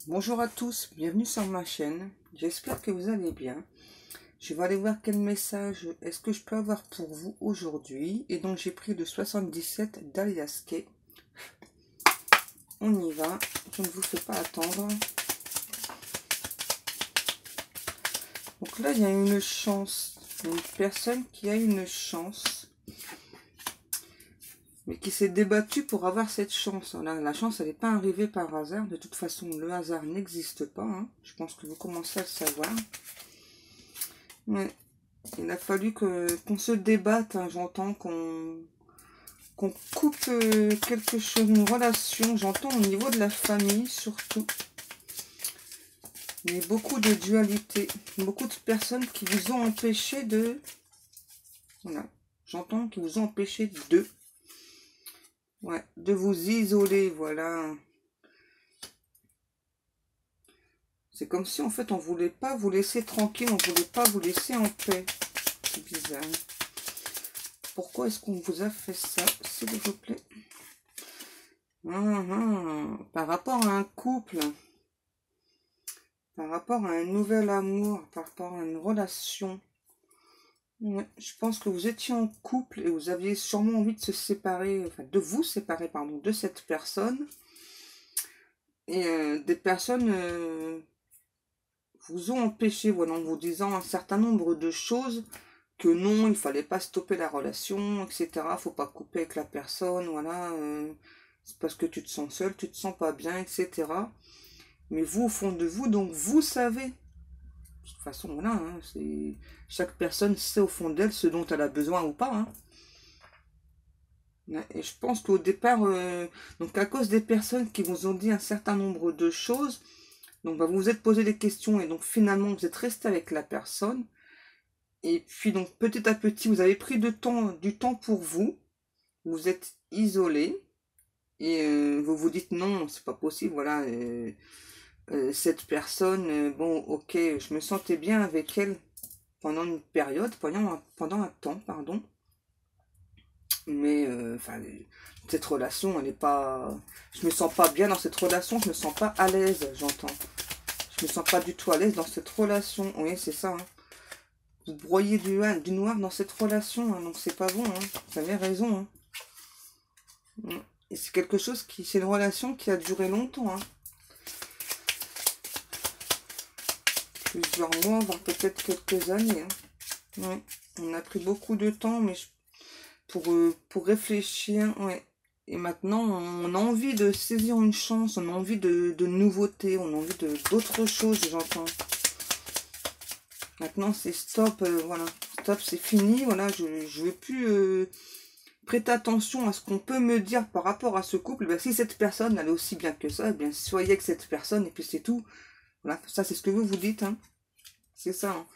Bonjour à tous, bienvenue sur ma chaîne, j'espère que vous allez bien. Je vais aller voir quel message est-ce que je peux avoir pour vous aujourd'hui. Et donc j'ai pris le 77 d'Alias Kay. On y va, je ne vous fais pas attendre. Donc là il y a une chance, une personne qui a une chance, mais qui s'est débattue pour avoir cette chance. La chance, elle n'est pas arrivée par hasard. De toute façon, le hasard n'existe pas. Hein. Je pense que vous commencez à le savoir. Mais il a fallu qu'on se débatte. Hein. J'entends qu'on coupe quelque chose, une relation. J'entends au niveau de la famille, surtout. Il y a beaucoup de dualité. Beaucoup de personnes qui vous ont empêché de... Voilà. J'entends qui vous ont empêché de... Ouais, de vous isoler, voilà. C'est comme si, en fait, on voulait pas vous laisser tranquille, on voulait pas vous laisser en paix. C'est bizarre. Pourquoi est-ce qu'on vous a fait ça, s'il vous plaît? Par rapport à un couple, par rapport à un nouvel amour, par rapport à une relation. Ouais, je pense que vous étiez en couple et vous aviez sûrement envie de se séparer, enfin de vous séparer, pardon, de cette personne. Et des personnes vous ont empêché, voilà, en vous disant un certain nombre de choses, que non, il fallait pas stopper la relation, etc. Faut pas couper avec la personne, voilà. C'est parce que tu te sens seul, tu te sens pas bien, etc. Mais vous, au fond de vous, donc vous savez. De toute façon, voilà, hein, chaque personne sait au fond d'elle ce dont elle a besoin ou pas. Hein. Et je pense qu'au départ, donc à cause des personnes qui vous ont dit un certain nombre de choses, donc bah, vous vous êtes posé des questions et donc finalement vous êtes resté avec la personne. Et puis donc petit à petit, vous avez pris du temps pour vous. Vous êtes isolé et vous vous dites non, c'est pas possible. Voilà, cette personne, bon, ok, je me sentais bien avec elle pendant une période, pendant un temps, pardon. Mais enfin, cette relation, elle est pas. Je me sens pas bien dans cette relation. Je me sens pas à l'aise, j'entends. Je me sens pas du tout à l'aise dans cette relation. Oui, c'est ça. Hein. Vous broyez du noir dans cette relation, hein, donc c'est pas bon, hein. Vous avez raison. Hein. Et c'est quelque chose qui, c'est une relation qui a duré longtemps. Hein. Plusieurs mois, voire peut-être quelques années. Hein. Ouais. On a pris beaucoup de temps, mais pour réfléchir, ouais. Et maintenant, on a envie de saisir une chance, on a envie de nouveautés, on a envie d'autres choses, j'entends. Maintenant, c'est stop, voilà. Stop, c'est fini, voilà. Je veux plus prêter attention à ce qu'on peut me dire par rapport à ce couple. Ben, si cette personne, elle est aussi bien que ça, eh bien, soyez avec cette personne, et puis c'est tout. Voilà, ça, c'est ce que vous vous dites, hein. C'est ça, hein.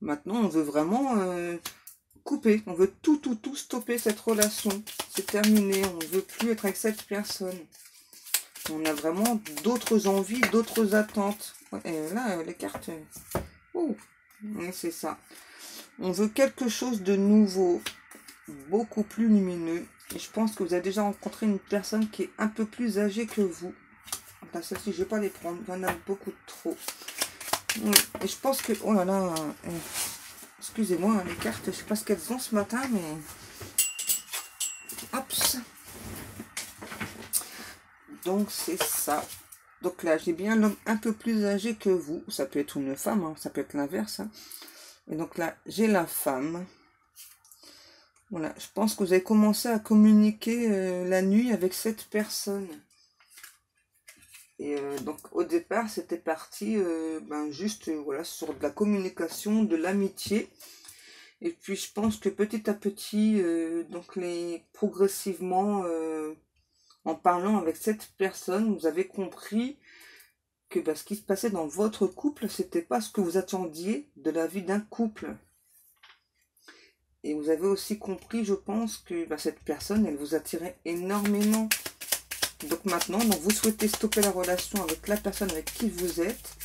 Maintenant, on veut vraiment... couper, on veut tout stopper cette relation, c'est terminé, on ne veut plus être avec cette personne, on a vraiment d'autres envies, d'autres attentes. Et là les cartes, oh, oui, c'est ça, on veut quelque chose de nouveau, beaucoup plus lumineux, et je pense que vous avez déjà rencontré une personne qui est un peu plus âgée que vous. Enfin, celle-ci je vais pas les prendre, il y en a beaucoup trop. Oui. Et je pense que, oh là là, excusez-moi, les cartes, je sais pas ce qu'elles ont ce matin, mais... Hop. Donc, c'est ça. Donc là, j'ai bien l'homme un peu plus âgé que vous. Ça peut être une femme, hein, ça peut être l'inverse. Hein. Et donc là, j'ai la femme. Voilà, je pense que vous avez commencé à communiquer la nuit avec cette personne. Et donc, au départ, c'était parti juste voilà, sur de la communication, de l'amitié. Et puis je pense que petit à petit, donc progressivement, en parlant avec cette personne, vous avez compris que ce qui se passait dans votre couple, c'était pas ce que vous attendiez de la vie d'un couple. Et vous avez aussi compris, je pense, que cette personne, elle vous attirait énormément. Donc maintenant, donc vous souhaitez stopper la relation avec la personne avec qui vous êtes,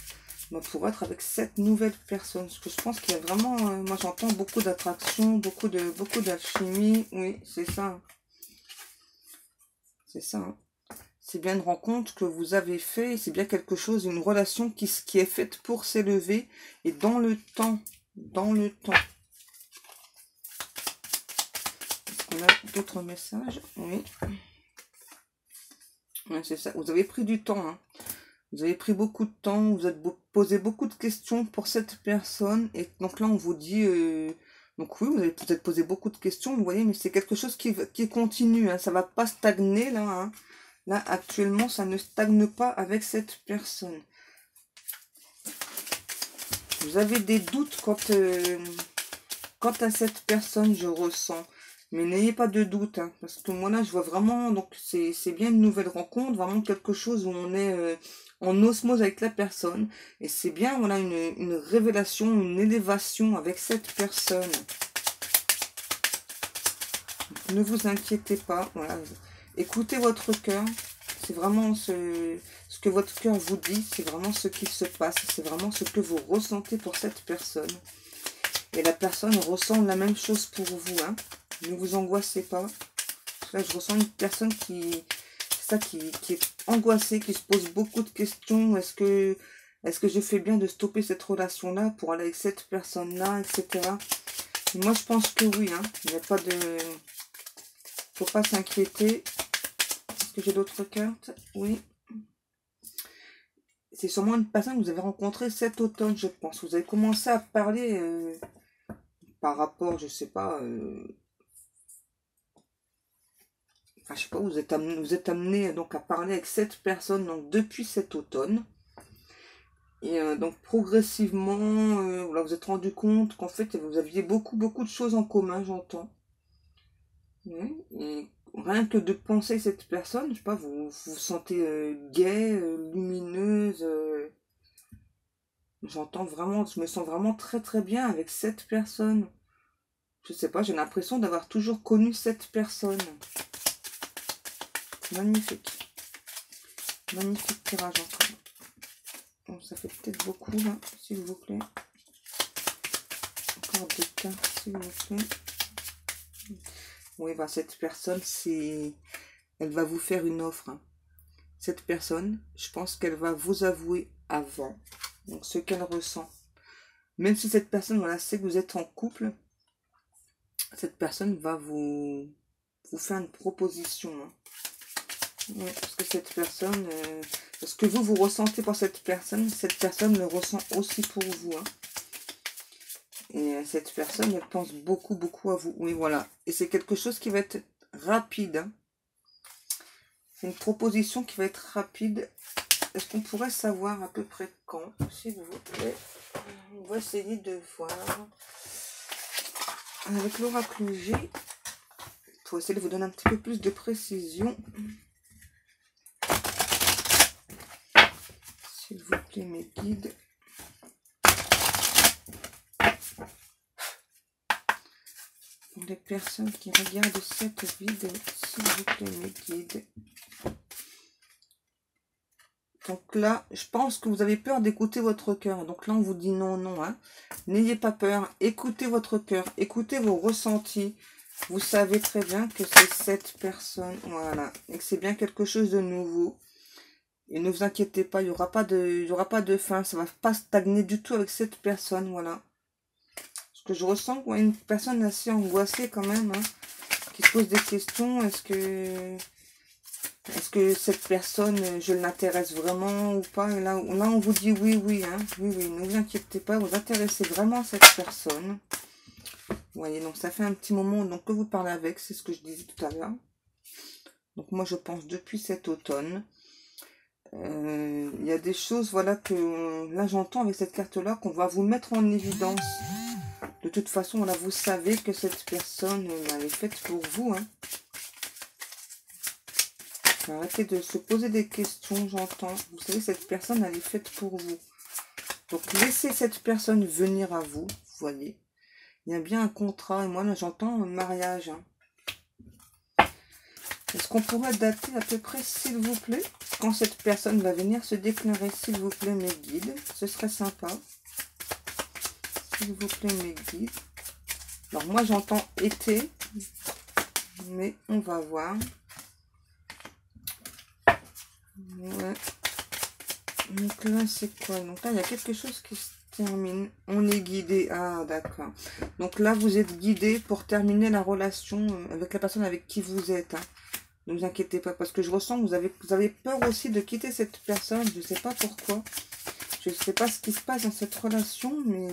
pour être avec cette nouvelle personne. Parce que je pense qu'il y a vraiment, moi j'entends beaucoup d'attraction, beaucoup d'alchimie. Oui, c'est ça. C'est ça. Hein. c'est bien une rencontre que vous avez fait, c'est bien quelque chose, une relation qui est faite pour s'élever et dans le temps. Dans le temps. Est-ce qu'on a d'autres messages? Oui. Ouais, c'est ça. Vous avez pris du temps. Hein. Vous avez pris beaucoup de temps. Vous êtes posé beaucoup de questions pour cette personne. Et donc là, on vous dit... donc oui, vous avez peut-être posé beaucoup de questions, vous voyez, mais c'est quelque chose qui continue. Hein. Ça ne va pas stagner là. Hein. Là, actuellement, ça ne stagne pas avec cette personne. Vous avez des doutes quant à cette personne, je ressens. Mais n'ayez pas de doute, hein, parce que moi là, je vois vraiment, donc c'est bien une nouvelle rencontre, vraiment quelque chose où on est en osmose avec la personne. Et c'est bien, voilà, une révélation, une élévation avec cette personne. Donc, ne vous inquiétez pas, voilà. Écoutez votre cœur. C'est vraiment ce que votre cœur vous dit, c'est vraiment ce qui se passe, c'est vraiment ce que vous ressentez pour cette personne. Et la personne ressent la même chose pour vous. Hein. Ne vous angoissez pas. Là, je ressens une personne qui est angoissée, qui se pose beaucoup de questions. Est-ce que je fais bien de stopper cette relation-là pour aller avec cette personne-là, etc. Et moi, je pense que oui. Hein. Il n'y a pas de... faut pas s'inquiéter. Est-ce que j'ai d'autres cartes? Oui. C'est sûrement une personne que vous avez rencontrée cet automne, je pense. Vous avez commencé à parler par rapport, je sais pas... enfin, je sais pas, vous êtes amené donc à parler avec cette personne donc depuis cet automne. Et donc progressivement, voilà, vous êtes rendu compte qu'en fait, vous aviez beaucoup de choses en commun, j'entends. Oui, et rien que de penser à cette personne, je sais pas, vous vous sentez gaie, lumineuse. J'entends vraiment, je me sens vraiment très bien avec cette personne. Je sais pas, j'ai l'impression d'avoir toujours connu cette personne. Magnifique. Magnifique tirage encore. Bon, ça fait peut-être beaucoup là, s'il vous plaît. Encore des cartes, s'il vous plaît. Oui, bah cette personne, elle va vous faire une offre. Hein. Cette personne, je pense qu'elle va vous avouer avant. Donc ce qu'elle ressent. Même si cette personne, voilà, sait que vous êtes en couple, cette personne va vous faire une proposition. Hein. Oui, parce que cette personne, ce que vous ressentez pour cette personne le ressent aussi pour vous. Hein. Et cette personne, elle pense beaucoup à vous. Oui, voilà. Et c'est quelque chose qui va être rapide. Hein. C'est une proposition qui va être rapide. Est-ce qu'on pourrait savoir à peu près quand, s'il vous plaît? On va essayer de voir. Avec l'oracle G, pour essayer de vous donner un petit peu plus de précision. S'il vous plaît, mes guides. Pour les personnes qui regardent cette vidéo, s'il vous plaît, mes guides. Donc là, je pense que vous avez peur d'écouter votre cœur. Donc là, on vous dit non. Hein. N'ayez pas peur. Écoutez votre cœur. Écoutez vos ressentis. Vous savez très bien que c'est cette personne. Voilà. Et que c'est bien quelque chose de nouveau. Et ne vous inquiétez pas, il n'y aura pas de fin. Ça ne va pas stagner du tout avec cette personne. Voilà. Parce que je ressens qu'il y a une personne assez angoissée quand même. Hein, qui se pose des questions. Est-ce que cette personne, je l'intéresse vraiment ou pas? Et là, on vous dit oui. Hein, oui. Ne vous inquiétez pas, vous intéressez vraiment à cette personne. Vous voyez, donc ça fait un petit moment donc, que vous parlez avec. C'est ce que je disais tout à l'heure. Donc moi, je pense depuis cet automne. Il y a des choses, voilà, que là j'entends avec cette carte-là qu'on va vous mettre en évidence. De toute façon, là, vous savez que cette personne, elle est faite pour vous. Hein. Arrêtez de se poser des questions, j'entends. Vous savez, cette personne, elle est faite pour vous. Donc, laissez cette personne venir à vous, vous voyez. Il y a bien un contrat, et moi, là, j'entends un mariage. Hein. Est-ce qu'on pourrait dater à peu près, s'il vous plaît, quand cette personne va venir se déclarer, s'il vous plaît, mes guides? Ce serait sympa. S'il vous plaît, mes guides. Alors, moi, j'entends été, mais on va voir. Ouais. Donc là, c'est quoi? Donc là, il y a quelque chose qui se termine. On est guidé. Ah, d'accord. Donc là, vous êtes guidé pour terminer la relation avec la personne avec qui vous êtes. Hein. Ne vous inquiétez pas, parce que je ressens que vous avez peur aussi de quitter cette personne. Je ne sais pas pourquoi. Je ne sais pas ce qui se passe dans cette relation, mais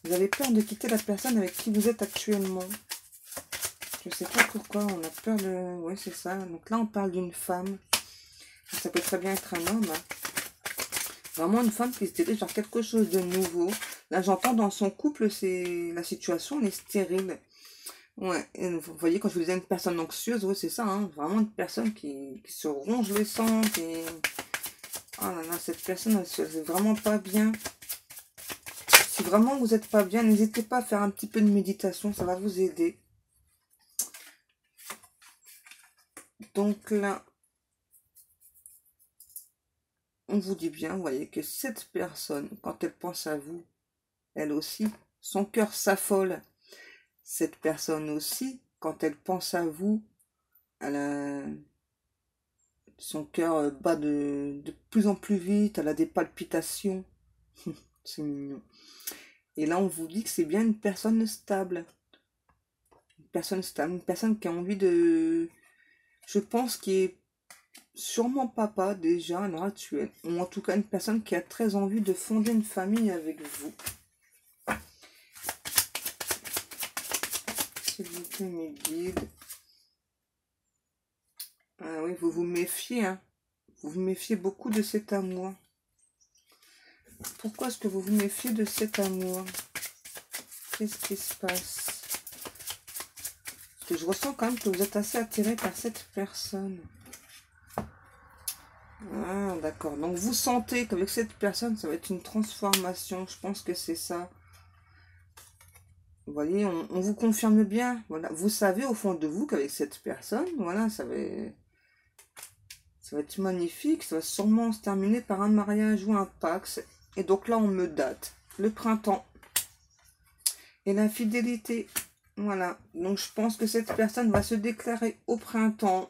vous avez peur de quitter la personne avec qui vous êtes actuellement. Je ne sais pas pourquoi. On a peur de... Ouais, c'est ça. Donc là, on parle d'une femme. Ça peut très bien être un homme. Hein. Vraiment une femme qui se dirige vers quelque chose de nouveau. Là, j'entends dans son couple, c'est la situation, elle est stérile. Ouais, et vous voyez, quand je vous disais une personne anxieuse, ouais, c'est ça, hein, vraiment une personne qui se ronge le sang, qui... Oh là là, cette personne, elle est vraiment pas bien. Si vraiment vous n'êtes pas bien, n'hésitez pas à faire un petit peu de méditation, ça va vous aider. Donc là, on vous dit bien, vous voyez, que cette personne, quand elle pense à vous, elle aussi, son cœur s'affole. Cette personne aussi, quand elle pense à vous, elle a... son cœur bat de plus en plus vite, elle a des palpitations. C'est mignon. Et là, on vous dit que c'est bien une personne stable. Une personne stable, une personne qui a envie de... Je pense qui est sûrement papa déjà à l'heure actuelle. Ou en tout cas une personne qui a très envie de fonder une famille avec vous. S'il vous plaît, mes guides. Ah oui, vous vous méfiez, hein. Vous vous méfiez beaucoup de cet amour. Pourquoi est-ce que vous vous méfiez de cet amour? Qu'est-ce qui se passe? Parce que je ressens quand même que vous êtes assez attiré par cette personne. Ah, d'accord. Donc vous sentez qu'avec cette personne, ça va être une transformation. Je pense que c'est ça. Vous voyez, on vous confirme bien. Voilà. Vous savez au fond de vous qu'avec cette personne, voilà, ça va être magnifique. Ça va sûrement se terminer par un mariage ou un pax. Et donc là, on me date. Le printemps. Et la fidélité. Voilà. Donc je pense que cette personne va se déclarer au printemps.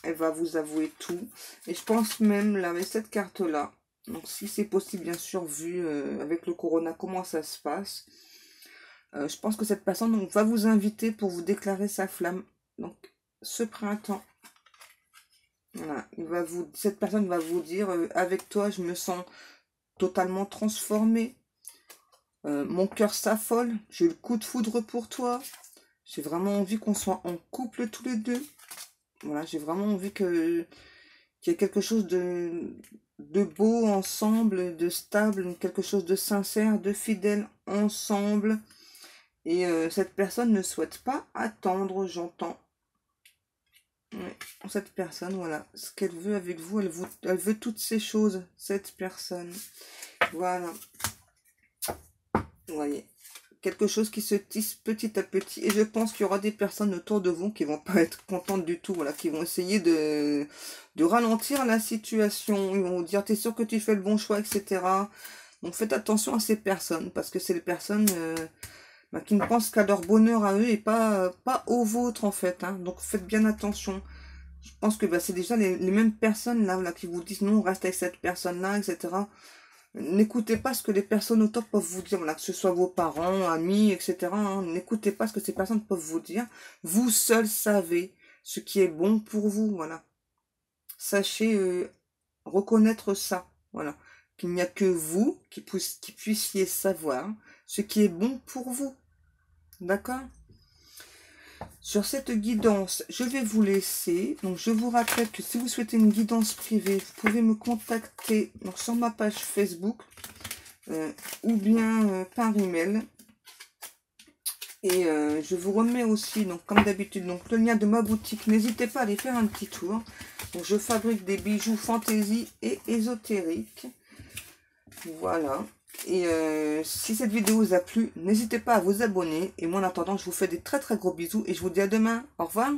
Elle va vous avouer tout. Et je pense même, là, avec cette carte-là, donc si c'est possible, bien sûr, vu avec le corona, comment ça se passe, je pense que cette personne donc, va vous inviter pour vous déclarer sa flamme. Donc, ce printemps, voilà, cette personne va vous dire, avec toi, je me sens totalement transformée. Mon cœur s'affole. J'ai le coup de foudre pour toi. J'ai vraiment envie qu'on soit en couple tous les deux. Voilà, j'ai vraiment envie qu'il y ait quelque chose de beau ensemble, de stable, quelque chose de sincère, de fidèle ensemble. Et cette personne ne souhaite pas attendre, j'entends. Ouais, cette personne, voilà, ce qu'elle veut avec vous, elle veut toutes ces choses, cette personne. Voilà. Vous voyez. Quelque chose qui se tisse petit à petit. Et je pense qu'il y aura des personnes autour de vous qui vont pas être contentes du tout. Voilà, qui vont essayer de ralentir la situation. Ils vont vous dire, t'es sûr que tu fais le bon choix, etc. Donc faites attention à ces personnes. Parce que c'est les personnes qui ne pensent qu'à leur bonheur à eux et pas au vôtre, en fait. Hein. Donc faites bien attention. Je pense que c'est déjà les mêmes personnes là qui vous disent non, reste avec cette personne-là, etc. N'écoutez pas ce que les personnes autour peuvent vous dire, voilà, que ce soit vos parents, amis, etc. Hein. N'écoutez pas ce que ces personnes peuvent vous dire. Vous seuls savez ce qui est bon pour vous, voilà. Sachez reconnaître ça, voilà. Qu'il n'y a que vous qui puissiez savoir ce qui est bon pour vous. D'accord ? Sur cette guidance, je vais vous laisser. Donc, je vous rappelle que si vous souhaitez une guidance privée, vous pouvez me contacter donc, sur ma page Facebook ou bien par email. Et je vous remets aussi, donc comme d'habitude, donc le lien de ma boutique. N'hésitez pas à aller faire un petit tour. Donc, je fabrique des bijoux fantaisie et ésotériques. Voilà. Et si cette vidéo vous a plu, n'hésitez pas à vous abonner. Et moi en attendant, je vous fais des très très gros bisous et je vous dis à demain. Au revoir.